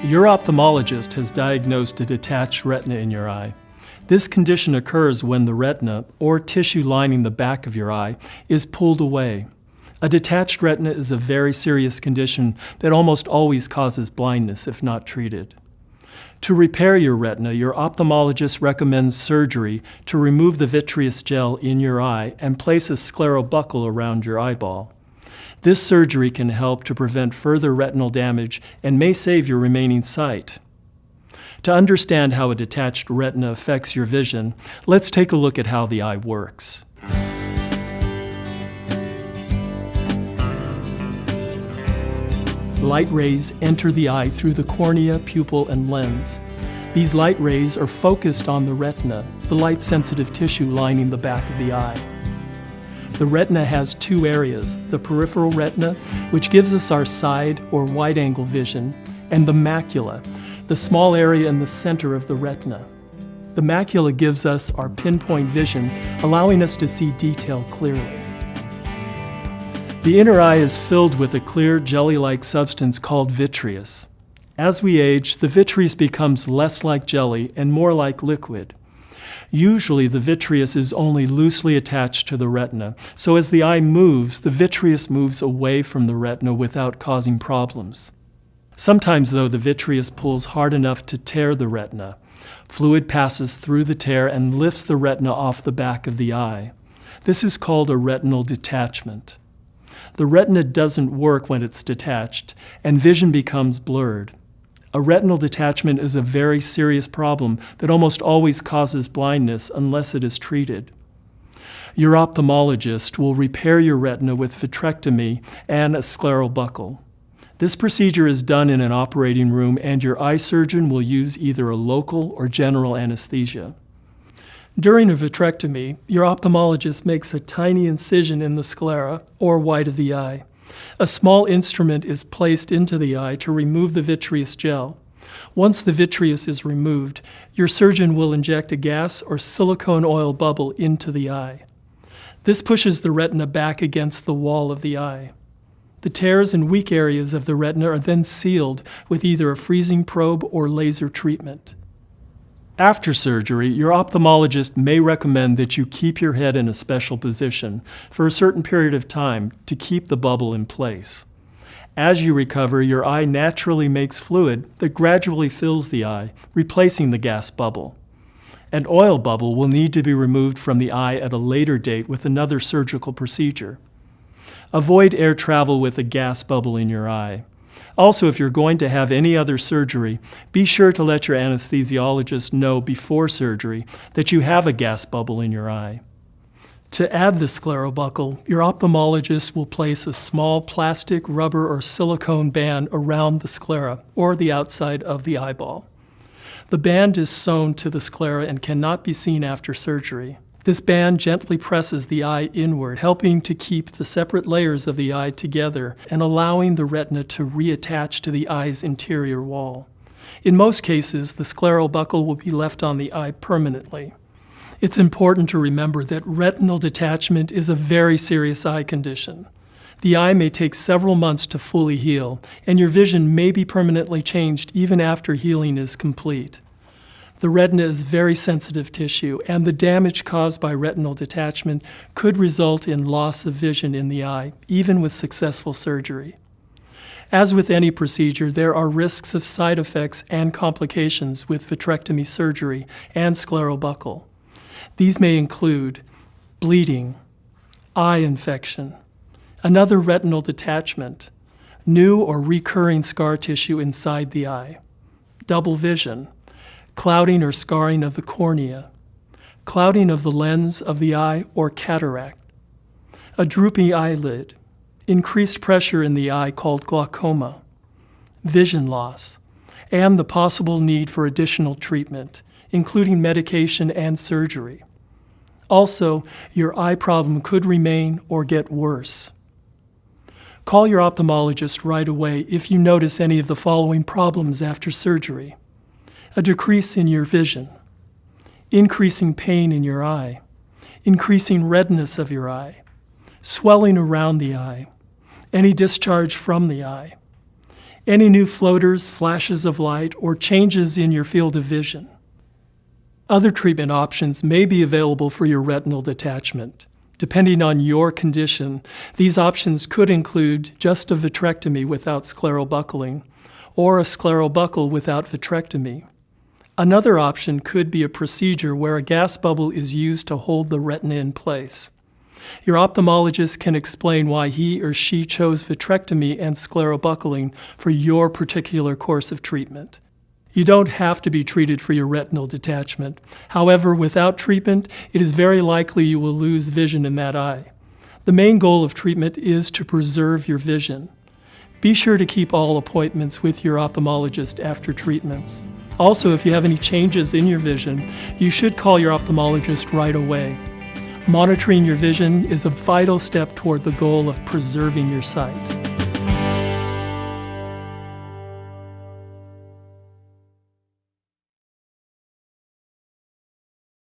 Your ophthalmologist has diagnosed a detached retina in your eye. This condition occurs when the retina, or tissue lining the back of your eye, is pulled away. A detached retina is a very serious condition that almost always causes blindness if not treated. To repair your retina, your ophthalmologist recommends surgery to remove the vitreous gel in your eye and place a scleral buckle around your eyeball. This surgery can help to prevent further retinal damage and may save your remaining sight. To understand how a detached retina affects your vision, let's take a look at how the eye works. Light rays enter the eye through the cornea, pupil, and lens. These light rays are focused on the retina, the light-sensitive tissue lining the back of the eye. The retina has two areas, the peripheral retina, which gives us our side or wide-angle vision, and the macula, the small area in the center of the retina. The macula gives us our pinpoint vision, allowing us to see detail clearly. The inner eye is filled with a clear, jelly-like substance called vitreous. As we age, the vitreous becomes less like jelly and more like liquid. Usually, the vitreous is only loosely attached to the retina, so as the eye moves, the vitreous moves away from the retina without causing problems. Sometimes, though, the vitreous pulls hard enough to tear the retina. Fluid passes through the tear and lifts the retina off the back of the eye. This is called a retinal detachment. The retina doesn't work when it's detached, and vision becomes blurred. A retinal detachment is a very serious problem that almost always causes blindness unless it is treated. Your ophthalmologist will repair your retina with vitrectomy and a scleral buckle. This procedure is done in an operating room, and your eye surgeon will use either a local or general anesthesia. During a vitrectomy, your ophthalmologist makes a tiny incision in the sclera, or white of the eye. A small instrument is placed into the eye to remove the vitreous gel. Once the vitreous is removed, your surgeon will inject a gas or silicone oil bubble into the eye. This pushes the retina back against the wall of the eye. The tears and weak areas of the retina are then sealed with either a freezing probe or laser treatment. After surgery, your ophthalmologist may recommend that you keep your head in a special position for a certain period of time to keep the bubble in place. As you recover, your eye naturally makes fluid that gradually fills the eye, replacing the gas bubble. An oil bubble will need to be removed from the eye at a later date with another surgical procedure. Avoid air travel with a gas bubble in your eye. Also, if you're going to have any other surgery, be sure to let your anesthesiologist know before surgery that you have a gas bubble in your eye. To add the scleral buckle, your ophthalmologist will place a small plastic, rubber, or silicone band around the sclera, or the outside of the eyeball. The band is sewn to the sclera and cannot be seen after surgery. This band gently presses the eye inward, helping to keep the separate layers of the eye together and allowing the retina to reattach to the eye's interior wall. In most cases, the scleral buckle will be left on the eye permanently. It's important to remember that retinal detachment is a very serious eye condition. The eye may take several months to fully heal, and your vision may be permanently changed even after healing is complete. The retina is very sensitive tissue, and the damage caused by retinal detachment could result in loss of vision in the eye, even with successful surgery. As with any procedure, there are risks of side effects and complications with vitrectomy surgery and scleral buckle. These may include bleeding, eye infection, another retinal detachment, new or recurring scar tissue inside the eye, double vision, clouding or scarring of the cornea, clouding of the lens of the eye or cataract, a droopy eyelid, increased pressure in the eye called glaucoma, vision loss, and the possible need for additional treatment, including medication and surgery. Also, your eye problem could remain or get worse. Call your ophthalmologist right away if you notice any of the following problems after surgery: a decrease in your vision, increasing pain in your eye, increasing redness of your eye, swelling around the eye, any discharge from the eye, any new floaters, flashes of light, or changes in your field of vision. Other treatment options may be available for your retinal detachment. Depending on your condition, these options could include just a vitrectomy without scleral buckling, or a scleral buckle without vitrectomy. Another option could be a procedure where a gas bubble is used to hold the retina in place. Your ophthalmologist can explain why he or she chose vitrectomy and scleral buckling for your particular course of treatment. You don't have to be treated for your retinal detachment. However, without treatment, it is very likely you will lose vision in that eye. The main goal of treatment is to preserve your vision. Be sure to keep all appointments with your ophthalmologist after treatments. Also, if you have any changes in your vision, you should call your ophthalmologist right away. Monitoring your vision is a vital step toward the goal of preserving your sight.